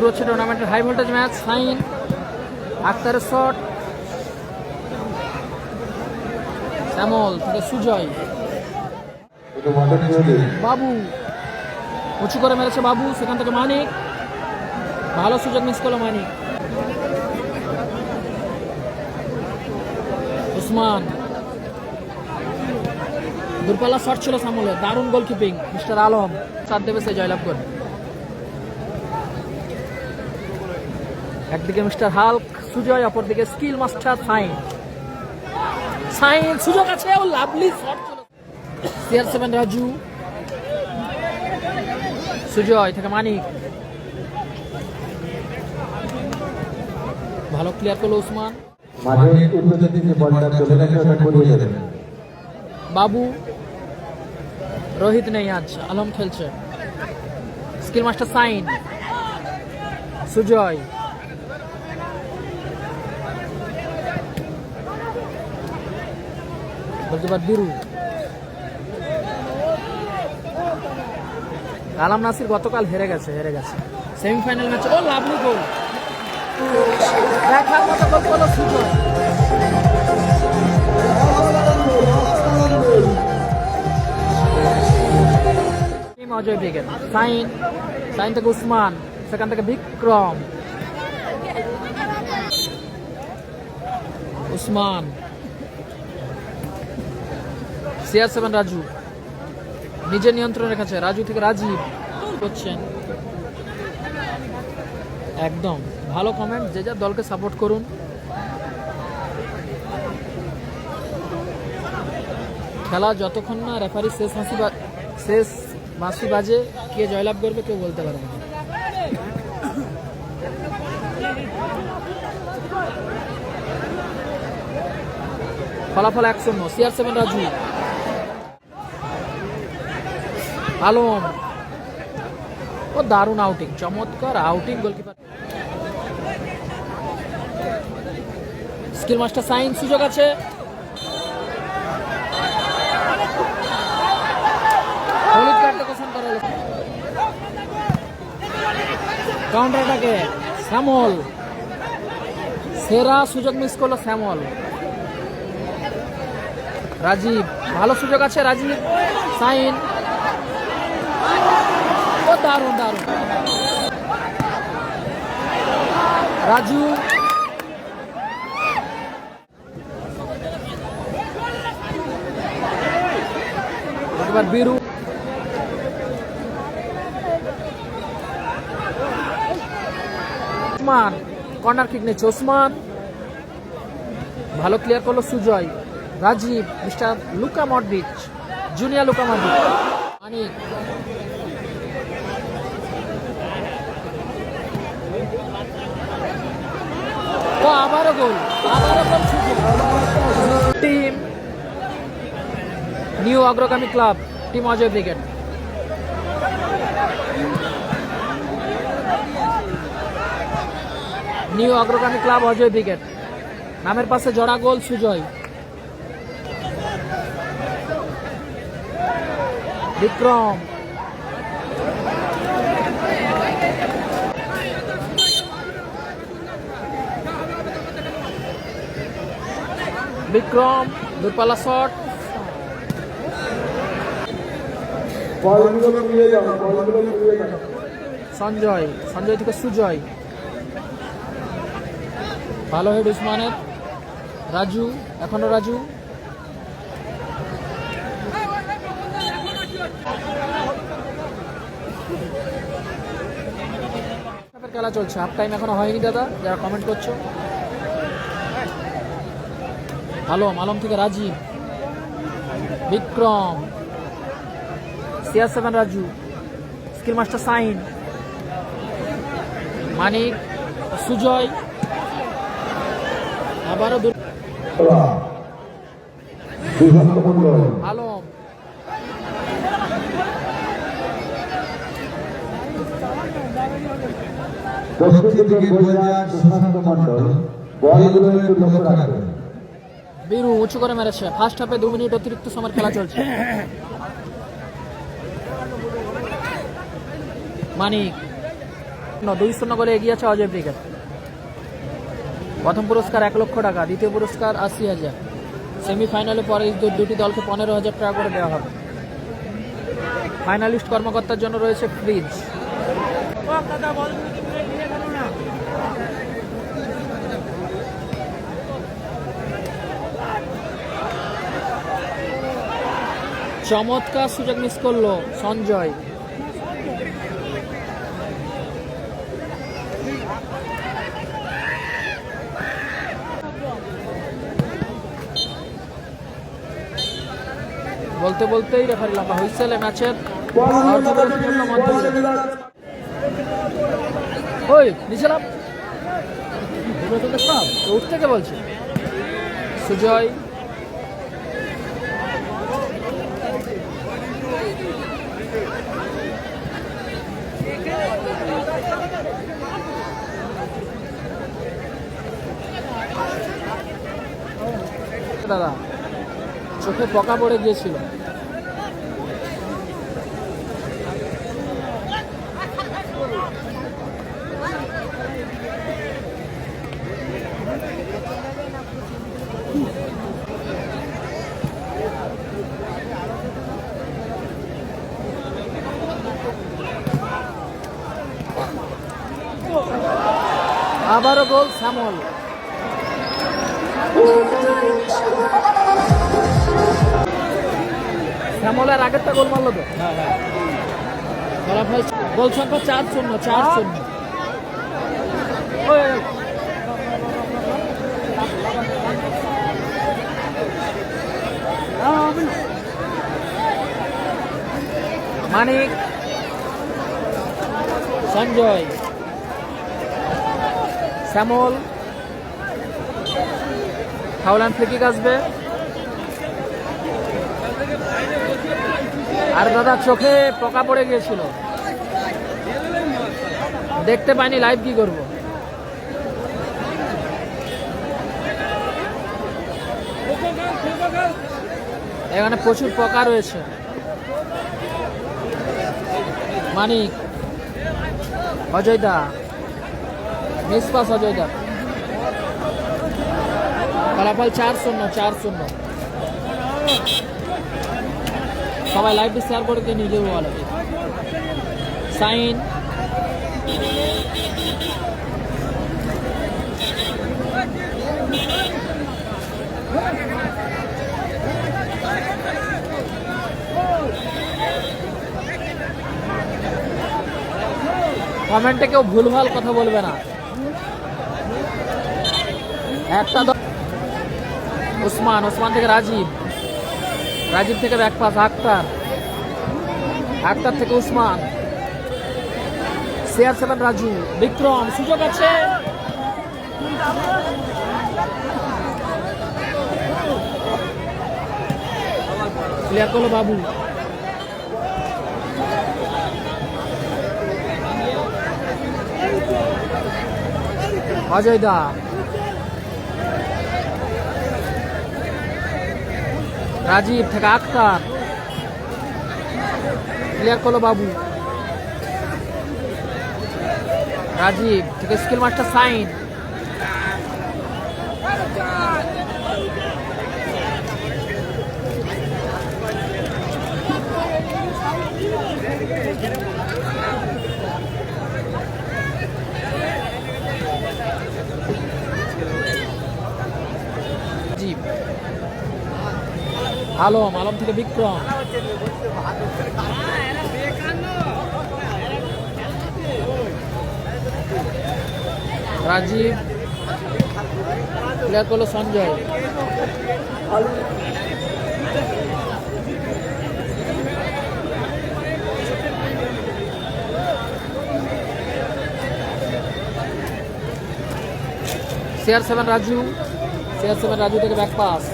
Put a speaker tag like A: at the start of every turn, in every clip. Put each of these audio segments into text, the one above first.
A: শুরু হচ্ছে টুর্নামেন্টের হাই ভোল্টেজ ম্যাচ। সাইন, আক্তারের শট, শ্যামল থেকে সুজয়, বাবু উঁচু করে মেরেছে বাবু, সেখান থেকে মানিক, ভালো সুযোগ মিস করলো মানিক। উসমান, দূরপাল্লা শট ছিল শ্যামলের, দারুণ গোলকিপিং মিস্টার আলম, সাত দেবে সে জয়লাভ করে। একদিকে মিস্টার হাল্ক সুজয়, অপরদিকে স্কিল মাস্টার সাইন। সাইন সুযোগ আছে, ও লাভলি শট ছিল। CR7 রাজু, সুজয় থেকে মানিক, ভালো ক্লিয়ার করলো উসমান। বাবু, রোহিত নেই আজ, আলম খেলছে। স্কিল মাস্টার সাইন, সুজয়, বীরু। আলাম নাসির গতকাল হেরে গেছে সেমিফাইনাল ম্যাচে। ও লাভলি গোল, দেখার মতো গোল করলো সুজয়। অজয় ব্রিগেড, সাইন থেকে উসমান, সেখান থেকে বিক্রম, উসমান, CR7 রাজু নিজের নিয়ন্ত্রণে রেখেছে। রাজু থেকে রাজীব করছেন। একদম ভালো কমেন্ট, যে যার দলকে সাপোর্ট করুন। খেলা যতক্ষণ না রেফারি শেষ বাঁশি বাজে, কে জয়লাভ করবে কেউ বলতে পারবে না। ফলাফল 1-0, CR7 রাজু। আলম, ও দারুণ আউটিং, চমৎকার outing goalkeeper. Skill master sign, সুযোগ আছে, হলুদ কার্ড ঘোষণা করা হলো। কাউন্টার অ্যাটাকে শ্যামল, সেরা সুযোগ মিস করলো শ্যামল। রাজীব, ভালো সুযোগ আছে, রাজীব, সাইন, ও দারুণ রাজু, এবার বীরু, উসমান কর্নার কিক নিচ্ছে। উসমান ভালো ক্লিয়ার করলো Sujoy. Rajib, mister Luka Modric, junior Luka Modric, Manik, ও আবারও goal team new Agragami club, team Ajay brigade. New Agragami club Ajay brigade, নামের পাশে জোড়া গোল সুজয়। বিক্রম, দূরপাল্লা শট, সঞ্জয় থেকে সুজয়, ভালো হেড উসমানের। রাজু, এখনো রাজু, খেলা চলছে, হাফ টাইম এখনো হয়নি দাদা, যারা কমেন্ট করছো। আলম থেকে Rajib, Bikram, CR7 Raju, skill master সাইন, মানিক, সুজয়, আবারও আলম, বীরু উঁচু করে মেরেছে। ফার্স্ট হাফে 2 মিনিট অতিরিক্ত সময় খেলা চলছে। মানিক, 2-0 গোলে এগিয়ে আছে অজয় ব্রিগেড। প্রথম পুরস্কার 1 লক্ষ টাকা, দ্বিতীয় পুরস্কার 80,000। সেমিফাইনালে পরে দুটি দলকে 15,000 টাকা করে দেওয়া হবে। ফাইনালিস্ট কর্মকর্তার জন্য রয়েছে ফ্রিজ। চমৎকার সুযোগ মিস করলো সঞ্জয়। বলতে বলতেই রেফারি লম্বা হুইসেল। ম্যাচের ওই নিচে লাভ উঠ থেকে বলছে সুজয়। দাদা চোখে পোকা পড়ে গিয়েছিল। আবারও গোল শ্যামল। শ্যামলের আগেরটা গোল মারলো তো। ফলাফল গোল সংখ্যা 4-0। 4-0। মানিক, সঞ্জয়, শ্যামল। হাওলান ফ্রি কিক আসবে। আর দাদা চোখে পোকা পড়ে গিয়েছিল, দেখতে পাইনি, লাইভ কি করব। এখানে প্রচুর পোকা রয়েছে। মানিক, অজয় দা, মিস পাস অজয় দা। ফলাফল 4-0। 4-0। সবাই লাইভে শেয়ার করে দিয়ে নিজেও বলো। সাইন, কমেন্টে কেউ ভুলভাল কথা বলবে না। একটা ওসমান, ওসমান থেকে রাজীব, রাজীব থেকে ব্যাকপাস আক্তার, আক্তার থেকে উসমান, CR7 রাজু, বিক্রম। সুযোগ আছে, ক্লিয়ার করলো বাবু। অজয় দা, রাজীব থেকে আক্তার, ক্লিয়ার করলো বাবু। রাজীব থেকে skill master sign, Alam, Alam থেকে বিক্রম, রাজীব, ক্লিয়ার করলো সঞ্জয়। CR7 রাজু, CR7 রাজু থেকে ব্যাক পাস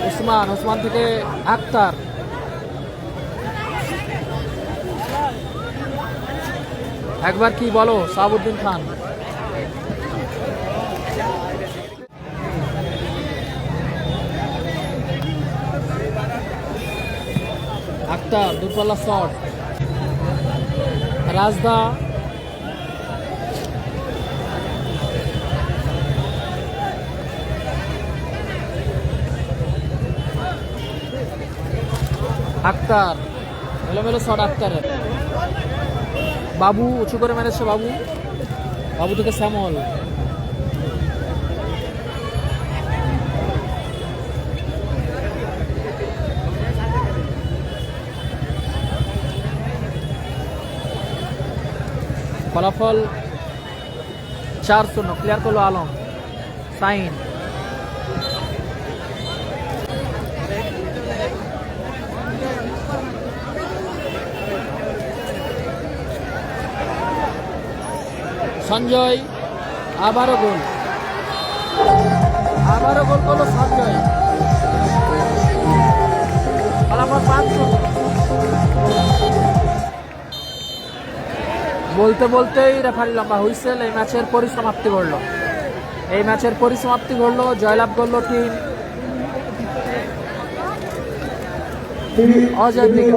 A: উসমান, উসমান থেকে আক্তার, একবার কি বলো সাহাবুদ্দিন খান। আক্তার দূরপাল্লা শট, রাজদা, আক্তার, এলোমেলো শট আক্তারের। বাবু উঁচু করে মেরেছে, বাবু, বাবু থেকে শ্যামল। ফলাফল 4-0, ক্লিয়ার করলো আলম। সাইন, সঞ্জয়, আবারও গোল, আবারও গোল করলো সঞ্জয়। ফলাফল 5-0। বলতে বলতেই রেফারি লম্বা হুইসেল। এই ম্যাচের পরিসমাপ্তি ঘটল, এই ম্যাচের পরিসমাপ্তি ঘটল। জয়লাভ করলো টিম অজয় ব্রিগেড।